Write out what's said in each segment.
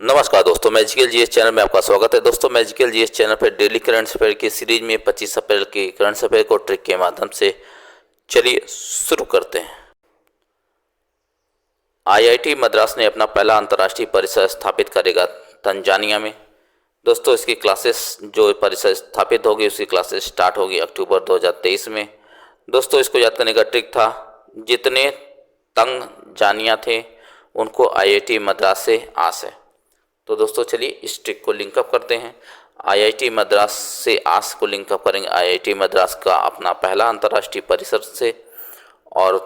नमस्कार दोस्तों, magical GS channel में आपका स्वागत है। दोस्तों, मैजिकल जीएस चैनल पर डेली करंट अफेयर की सीरीज में 25 अप्रैल के करंट अफेयर को ट्रिक के माध्यम से चलिए शुरू करते हैं। आईआईटी मद्रास ने अपना पहला अंतर्राष्ट्रीय परिसर स्थापित करेगा तंजानिया में। दोस्तों, इसकी क्लासेस जो परिसर स्थापित होगी उसकी क्लासेस स्टार्ट होगी अक्टूबर 2023 में। दोस्तों, इसको याद करने का ट्रिक था, जितने तंजानिया थे उनको आईआईटी मद्रास से आस है। तो दोस्तों चलिए इस ट्रिक को लिंकअप करते हैं। आईआईटी मद्रास से आस को लिंकअप करेंगे आईआईटी मद्रास का अपना पहला अंतर्राष्ट्रीय परिसर से, और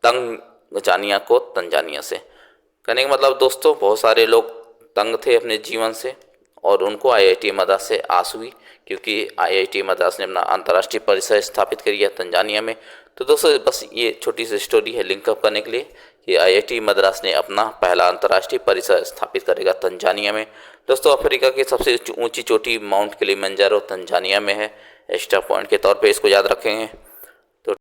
तंजानिया को तंजानिया से। कहने का मतलब दोस्तों, बहुत सारे लोग तंग थे अपने जीवन से और उनको आईआईटी मद्रास से आस हुई, क्योंकि आईआईटी मद्रास ने अपना अंतर्राष्ट्रीय परिसर स्थापित कर दिया तंजानिया में। तो दोस्तों बस ये छोटी सी स्टोरी है लिंकअप करने के लिए कि आईआईटी मद्रास ने अपना पहला अंतर्राष्ट्रीय परिसर स्थापित करेगा तंजानिया में। दोस्तों, अफ्रीका की सबसे ऊंची चोटी माउंट किलिमंजारो तंजानिया में है। एक्स्ट्रा पॉइंट के तौर पे इसको याद रखेंगे। तो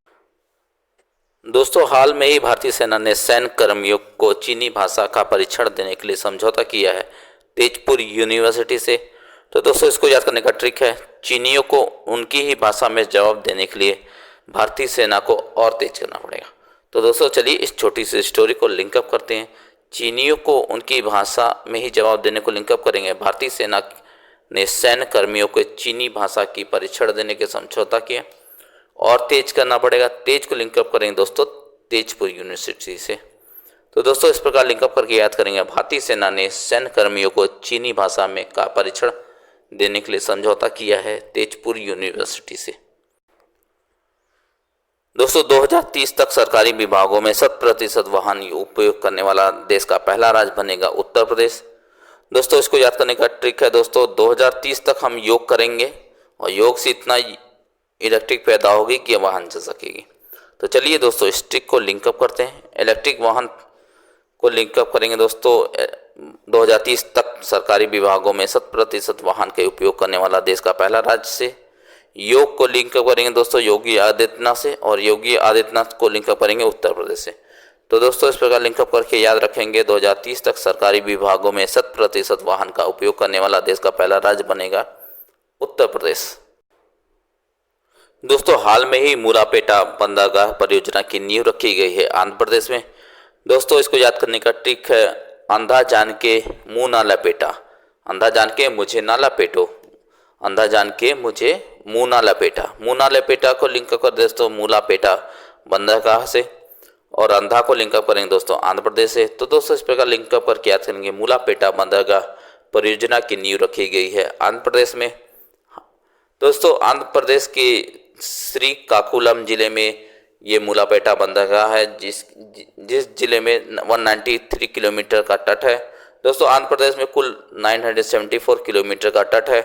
दोस्तों, हाल में ही भारतीय सेना ने सैन्य कर्मियों को चीनी भाषा का परीक्षण देने के लिए समझौता किया है तेजपुर यूनिवर्सिटी से। तो दोस्तों, इसको याद करने का ट्रिक है, चीनियों को उनकी ही भाषा में जवाब देने के लिए भारतीय सेना को और तेज करना पड़ेगा। तो दोस्तों चलिए इस छोटी सी स्टोरी को लिंकअप करते हैं। चीनियों को उनकी भाषा में ही जवाब देने को लिंकअप करेंगे। भारतीय सेना ने सैन्य कर्मियों को चीनी भाषा की परीक्षण देने के समझौता किया और तेज करना पड़ेगा। तेज को लिंकअप करेंगे दोस्तों तेजपुर यूनिवर्सिटी से। तो दोस्तों इस प्रकार लिंकअप करके याद करेंगे, भारतीय सेना ने सैन्य कर्मियों को चीनी भाषा में का परीक्षण देने के लिए समझौता किया है तेजपुर यूनिवर्सिटी से। दोस्तों, 2030 तक सरकारी विभागों में 100% वाहन उपयोग करने वाला देश का पहला राज्य बनेगा उत्तर प्रदेश। दोस्तों, इसको याद करने का ट्रिक है दोस्तों, 2030 तक हम योग करेंगे और योग से इतना इलेक्ट्रिक पैदा होगी कि वाहन चल सकेगी। तो चलिए दोस्तों इस ट्रिक को लिंकअप करते हैं। इलेक्ट्रिक वाहन को लिंकअप करेंगे दोस्तों, 2030 तक सरकारी विभागों में 100% वाहन के उपयोग करने वाला देश का पहला राज्य से। योग को लिंकअप करेंगे दोस्तों योगी आदित्यनाथ से, और योगी आदित्यनाथ को लिंकअप करेंगे उत्तर प्रदेश से। तो दोस्तों इस प्रकार लिंकअप करके याद रखेंगे, 2030 तक सरकारी विभागों में 100% वाहन का उपयोग करने वाला देश का पहला राज्य बनेगा उत्तर प्रदेश। दोस्तों, हाल में ही मूलापेटा बंदरगाह परियोजना की नींव रखी गई है आंध्र प्रदेश में। दोस्तों, इसको याद करने का ट्रिक है, अंधा जान के मुंह ना लपेटा, अंधा जान के मुझे ना लपेटो, अंधा जान के मुझे मुंह ना लपेटा। मुंह ना लपेटा को लिंक कर दोस्तों मूलापेटा बंदरगाह से, और अंधा को लिंकअप करेंगे दोस्तों आंध्र प्रदेश से। तो दोस्तों इस प्रकार लिंकअप करके याद करेंगे, मूलापेटा बंदरगाह परियोजना की नींव रखी गई है आंध्र प्रदेश में। दोस्तों, आंध्र प्रदेश के श्रीकाकुलम जिले में ये मूलापेटा बंदरगाह है, जिस जिले में 193 किलोमीटर का तट है। दोस्तों, आंध्र प्रदेश में कुल 974 किलोमीटर का तट है।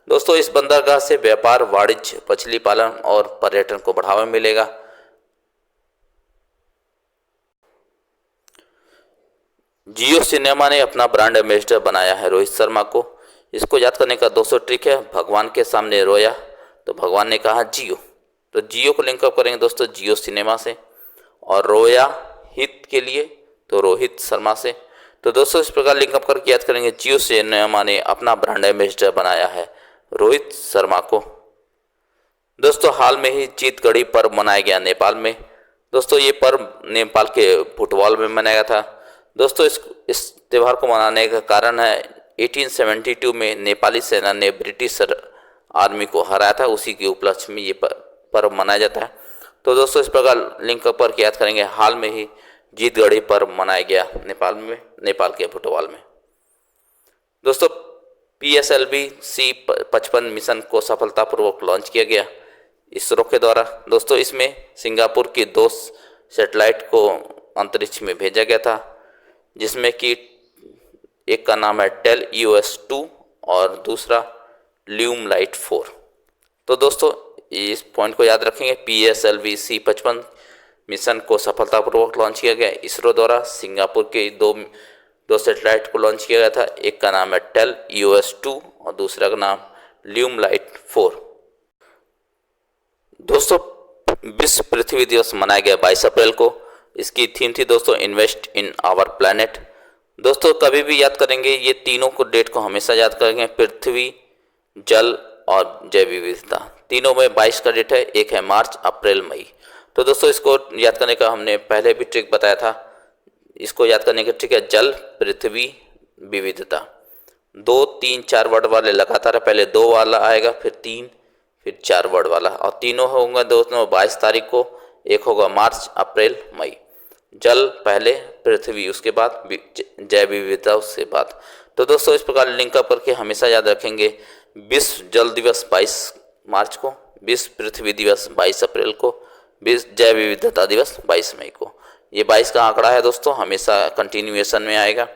दोस्तों, इस बंदरगाह से व्यापार, वाणिज्य, मछली पालन और पर्यटन को बढ़ावा मिलेगा। जियो सिनेमा ने अपना ब्रांड एम्बेसडर बनाया है रोहित शर्मा को। इसको याद करने का दोस्तों ट्रिक है, भगवान के सामने रोया तो भगवान ने कहा जियो। तो जियो को लिंकअप करेंगे दोस्तों जियो सिनेमा से, और रोया हित के लिए तो रोहित शर्मा से। तो दोस्तों इस प्रकार लिंकअप करके याद करेंगे, जियो सिनेमा ने अपना ब्रांड एम्बेसडर बनाया है रोहित शर्मा को। दोस्तों, हाल में ही जीतगढ़ी पर्व मनाया गया नेपाल में। दोस्तों, ये पर्व नेपाल के फुटबॉल में मनाया गया था। दोस्तों, इस त्यौहार को मनाने का कारण है 1872 में नेपाली सेना ने ब्रिटिश आर्मी को हराया था, उसी के उपलक्ष्य में ये पर्व मनाया जाता है। तो दोस्तों इस प्रकार लिंकअप करके याद करेंगे, हाल में ही जीतगढ़ी पर्व मनाया गया नेपाल में, नेपाल के फुटबॉल में। दोस्तों, PSLV C-55 मिशन को सफलतापूर्वक लॉन्च किया गया इसरो के द्वारा। दोस्तों, इसमें सिंगापुर की 2 सैटेलाइट को अंतरिक्ष में भेजा गया था, जिसमें कि एक का नाम है टेल EOS-2 और दूसरा ल्यूम लाइट 4। तो दोस्तों इस पॉइंट को याद रखेंगे, PSLV C-55 मिशन को सफलतापूर्वक लॉन्च किया गया इसरो द्वारा। सिंगापुर के दो सैटेलाइट को लॉन्च किया गया था, एक का नाम है टेल EOS-2 और दूसरा का नाम ल्यूम लाइट 4। दोस्तों, विश्व पृथ्वी दिवस मनाया गया 22 अप्रैल को। इसकी थीम थी दोस्तों इन्वेस्ट इन आवर प्लैनेट। दोस्तों कभी भी याद करेंगे ये तीनों को डेट को हमेशा याद करेंगे, पृथ्वी, जल और जैव विविधता। तीनों में 22 का डेट है, एक है मार्च, अप्रैल, मई। तो दोस्तों इसको याद करने का हमने पहले भी ट्रिक बताया था। इसको याद करने का ट्रिक है जल, पृथ्वी, विविधता। 2, 3, 4 वर्ड वाले लगातार है, पहले 2 वाला आएगा, फिर 3, फिर 4 वर्ड वाला, और तीनों होंगे दोस्तों 22 तारीख को। एक होगा मार्च, अप्रैल, मई। जल पहले, पृथ्वी उसके बाद, जैव विविधता उसके बाद। तो दोस्तों इस प्रकार लिंक अप करके हमेशा याद रखेंगे। विश्व जल दिवस 22 मार्च को, विश्व पृथ्वी दिवस 22 अप्रैल को, विश्व जैव विविधता दिवस 22 मई को। ये 22 का आंकड़ा है दोस्तों, हमेशा कंटिन्यूएशन में आएगा,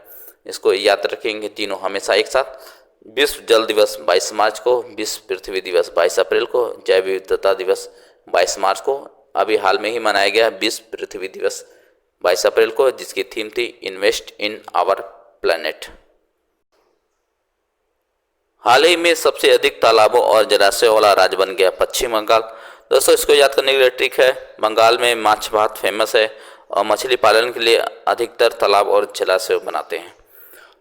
इसको याद रखेंगे तीनों हमेशा एक साथ। विश्व जल दिवस 22 मार्च को, विश्व पृथ्वी दिवस 22 अप्रैल को, जैव विविधता दिवस 22 मार्च को। अभी हाल में ही मनाया गया विश्व पृथ्वी दिवस 22 अप्रैल को, जिसकी थीम थी इन्वेस्ट इन आवर प्लैनेट। हाल ही में सबसे अधिक तालाबों और जलाशयों वाला राज्य बन गया पश्चिम बंगाल। दोस्तों इसको याद करने के लिए ट्रिक है, बंगाल में माछ भात फेमस है और मछली पालन के लिए अधिकतर तालाब और जलाशय बनाते हैं।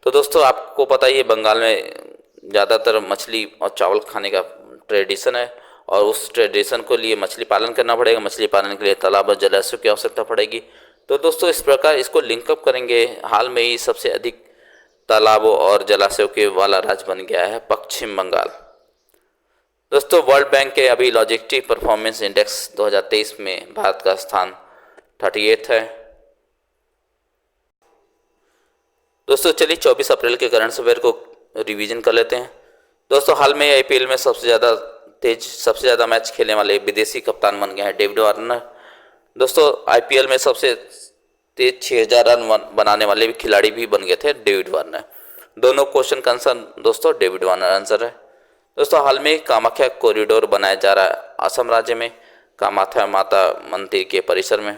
तो दोस्तों आपको पता ही है बंगाल में ज़्यादातर मछली और चावल खाने का ट्रेडिशन है, और उस ट्रेडिशन को लिए मछली पालन करना पड़ेगा। मछली पालन के लिए तालाब और जलाशयों की आवश्यकता पड़ेगी। तो दोस्तों इस प्रकार इसको लिंकअप करेंगे। हाल में ही सबसे अधिक तालाबों और जलाशयों के वाला राज्य बन गया है पश्चिम बंगाल। दोस्तों वर्ल्ड बैंक के अभी लॉजिस्टिक परफॉर्मेंस इंडेक्स 2023 में भारत का स्थान 38 है। दोस्तों चलिए 24 अप्रैल के करंट अफेयर को रिवीजन कर लेते हैं। दोस्तों हाल में आईपीएल में सबसे ज़्यादा मैच खेलने वाले विदेशी कप्तान बन गए हैं डेविड वार्नर। दोस्तों आईपीएल में सबसे तेज 6000 रन बनाने वाले भी खिलाड़ी भी बन गए थे डेविड वार्नर। दोनों क्वेश्चन का आंसर दोस्तों डेविड वार्नर आंसर है। दोस्तों हाल में कामाख्या कॉरिडोर बनाया जा रहा है असम राज्य में, कामाख्या माता मंदिर के परिसर में।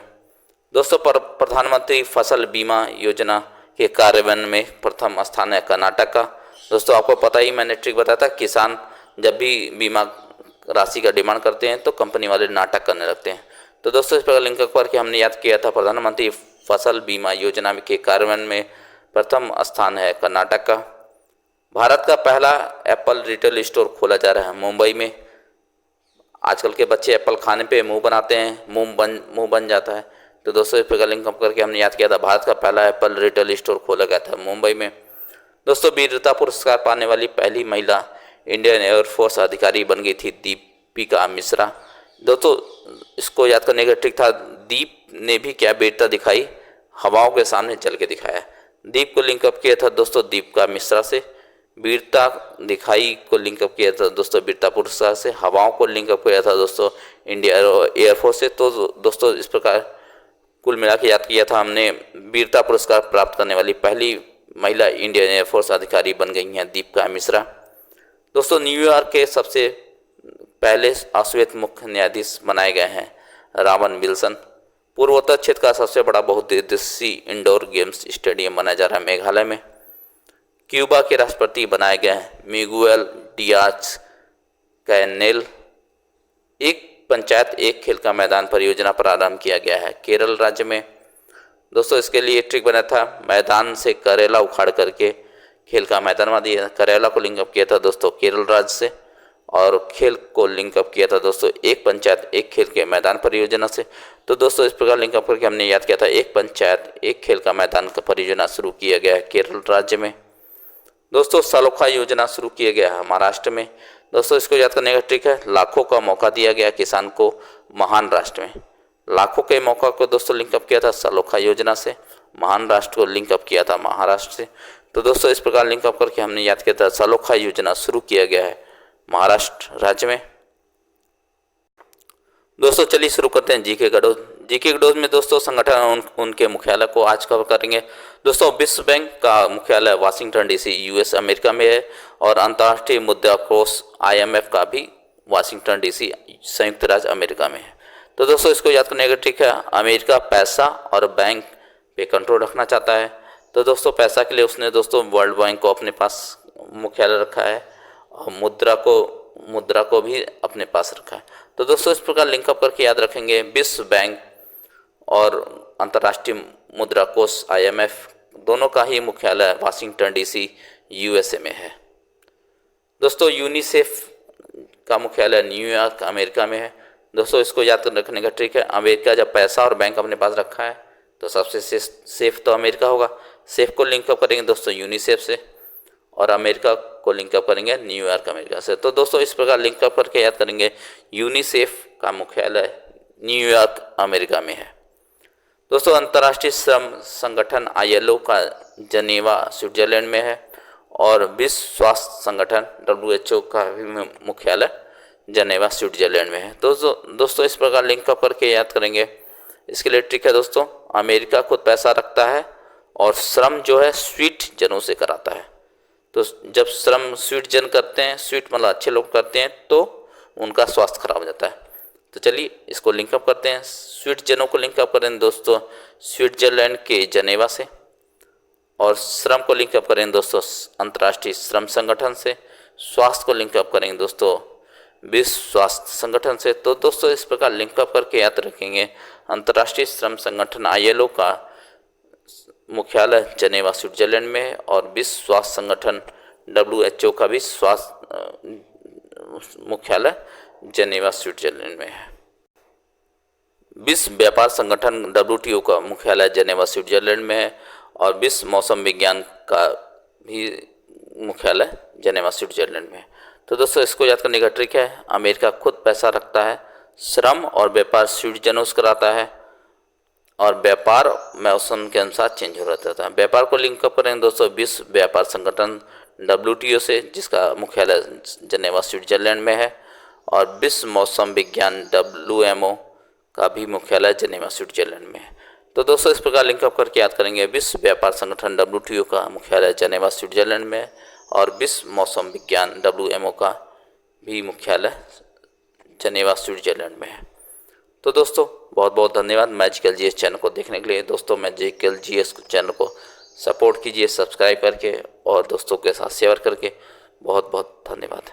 दोस्तों प्रधानमंत्री फसल बीमा योजना के कार्यान्वयन में प्रथम स्थान है कर्नाटक का। दोस्तों आपको पता ही, मैंने ट्रिक बताया था, किसान जब भी बीमा राशि का डिमांड करते हैं तो कंपनी वाले नाटक करने लगते हैं। तो दोस्तों इस प्रकार लिंक पर कि हमने याद किया था प्रधानमंत्री फसल बीमा योजना के कार्यान्वयन में प्रथम स्थान है कर्नाटक का। भारत का पहला एप्पल रिटेल स्टोर खोला जा रहा है मुंबई में। आजकल के बच्चे एप्पल खाने पे मुंह बनाते हैं, मुंह बन जाता है। तो दोस्तों इस प्रकार लिंक करके हमने याद किया था भारत का पहला एप्पल रिटेल स्टोर खोला गया था मुंबई में। दोस्तों वीरता पुरस्कार पाने वाली पहली महिला इंडियन एयरफोर्स अधिकारी बन गई थी दीपिका मिश्रा। दोस्तों इसको याद करने का ट्रिक था, दीप ने भी क्या वीरता दिखाई, हवाओं के सामने चल के दिखाया। दीप को लिंकअप किया था दोस्तों दीपिका मिश्रा से, वीरता दिखाई को लिंकअप किया था दोस्तों वीरता पुरस्कार से, हवाओं को लिंकअप किया था दोस्तों इंडिया एयरफोर्स से। तो दोस्तों इस प्रकार कुल मिला के याद किया था हमने, वीरता पुरस्कार प्राप्त करने वाली पहली महिला इंडियन एयरफोर्स अधिकारी बन गई हैं दीपिका मिश्रा। दोस्तों न्यूयॉर्क के सबसे पहले अश्वेत मुख्य न्यायाधीश बनाए गए हैं रावन विल्सन। पूर्वोत्तर क्षेत्र का सबसे बड़ा बहुउद्देशीय इंडोर गेम्स स्टेडियम बनाया जा रहा है मेघालय में। क्यूबा के राष्ट्रपति बनाए गए हैं मिगुएल डियाज कैनेल। एक पंचायत एक खेल का मैदान परियोजना प्रारंभ किया गया है केरल राज्य में। दोस्तों इसके लिए ट्रिक बना था, मैदान से करेला उखाड़ करके खेल का मैदान बना दिया। करेला को लिंकअप किया था दोस्तों केरल राज्य से, और खेल को लिंकअप किया था दोस्तों एक पंचायत एक खेल के मैदान परियोजना से। तो दोस्तों इस प्रकार लिंकअप करके हमने याद किया था एक पंचायत एक खेल का मैदान का परियोजना शुरू किया गया है केरल राज्य में। दोस्तों सलोखा योजना शुरू किया गया है महाराष्ट्र में। दोस्तों इसको याद करने का ट्रिक है, लाखों का मौका दिया गया किसान को महान राष्ट्र में। लाखों के मौका को दोस्तों लिंकअप किया था सलोखा योजना से, महान राष्ट्र को लिंकअप किया था महाराष्ट्र से। तो दोस्तों इस प्रकार लिंकअप करके हमने याद किया था सलोखा योजना शुरू किया गया है महाराष्ट्र राज्य में। दोस्तों चलिए शुरू करते हैं जीके गडोज। जीके गडोज में दोस्तों संगठन उनके मुख्यालय को आज कवर करेंगे। दोस्तों विश्व बैंक का मुख्यालय वाशिंगटन डीसी यूएस अमेरिका में है, और अंतर्राष्ट्रीय मुद्रा कोष IMF का भी वाशिंगटन डीसी संयुक्त राज्य अमेरिका में है। तो दोस्तों इसको याद करने का ट्रिक है, अमेरिका पैसा और बैंक पे कंट्रोल रखना चाहता है। तो दोस्तों पैसा के लिए उसने दोस्तों वर्ल्ड बैंक को अपने पास मुख्यालय रखा है, और मुद्रा को भी अपने पास रखा है। तो दोस्तों इस प्रकार लिंकअप करके याद रखेंगे विश्व बैंक और अंतर्राष्ट्रीय मुद्रा कोष IMF दोनों का ही मुख्यालय वाशिंगटन डीसी यूएसए में है। दोस्तों यूनिसेफ का मुख्यालय न्यूयॉर्क अमेरिका में है। दोस्तों इसको याद रखने का ट्रिक है, अमेरिका जब पैसा और बैंक अपने पास रखा है तो सबसे सेफ तो अमेरिका होगा। सेफ को लिंकअप करेंगे दोस्तों यूनिसेफ से और अमेरिका को लिंकअप करेंगे न्यूयॉर्क अमेरिका से। तो दोस्तों इस प्रकार लिंकअप करके याद करेंगे, यूनिसेफ का मुख्यालय न्यूयॉर्क अमेरिका में है। दोस्तों अंतर्राष्ट्रीय श्रम संगठन ILO का जनेवा स्विट्जरलैंड में है और विश्व स्वास्थ्य संगठन WHO का भी मुख्यालय जनेवा स्विट्जरलैंड में है। दोस्तों इस प्रकार लिंकअप करके याद करेंगे। इसके लिए ट्रिक है दोस्तों, अमेरिका खुद पैसा रखता है और श्रम जो है स्वीट जनों से कराता है। तो जब श्रम स्वीट जन करते हैं, स्वीट मतलब अच्छे लोग करते हैं, तो उनका स्वास्थ्य खराब हो जाता है। तो चलिए इसको लिंकअप करते हैं। स्वीट जनों को लिंकअप करें दोस्तों स्विट्जरलैंड के जनेवा से और श्रम को लिंकअप करें दोस्तों अंतर्राष्ट्रीय श्रम संगठन से। स्वास्थ्य को लिंकअप करेंगे दोस्तों विश्व स्वास्थ्य संगठन से। तो दोस्तों इस प्रकार लिंकअप करके याद रखेंगे, अंतर्राष्ट्रीय श्रम संगठन ILO का मुख्यालय जनेवा स्विट्जरलैंड में है और विश्व स्वास्थ्य संगठन WHO का भी स्वास्थ्य मुख्यालय जनेवा स्विट्जरलैंड में है। विश्व व्यापार संगठन WTO का मुख्यालय जनेवा स्विट्जरलैंड में है और विश्व मौसम विज्ञान का भी मुख्यालय जनेवा स्विट्जरलैंड में है। तो दोस्तों इसको याद करने का ट्रिक है, अमेरिका खुद पैसा रखता है, श्रम और व्यापार स्वीट जनों से कराता है और व्यापार मौसम के अनुसार चेंज हो रहता है। व्यापार को लिंकअप करें दोस्तों विश्व व्यापार संगठन WTO से, जिसका मुख्यालय जनेवा स्विट्जरलैंड में है और विश्व मौसम विज्ञान WMO का भी मुख्यालय जनेवा स्विट्जरलैंड में है। तो दोस्तों इस प्रकार लिंकअप करके याद करेंगे, विश्व व्यापार संगठन WTO का मुख्यालय जनेवा स्विट्जरलैंड में है और विश्व मौसम विज्ञान WMO का भी मुख्यालय जनेवा स्विट्जरलैंड में है। तो दोस्तों बहुत बहुत धन्यवाद मैजिकल GS चैनल को देखने के लिए। दोस्तों मैजिकल GS चैनल को सपोर्ट कीजिए सब्सक्राइब करके और दोस्तों के साथ शेयर करके। बहुत बहुत धन्यवाद।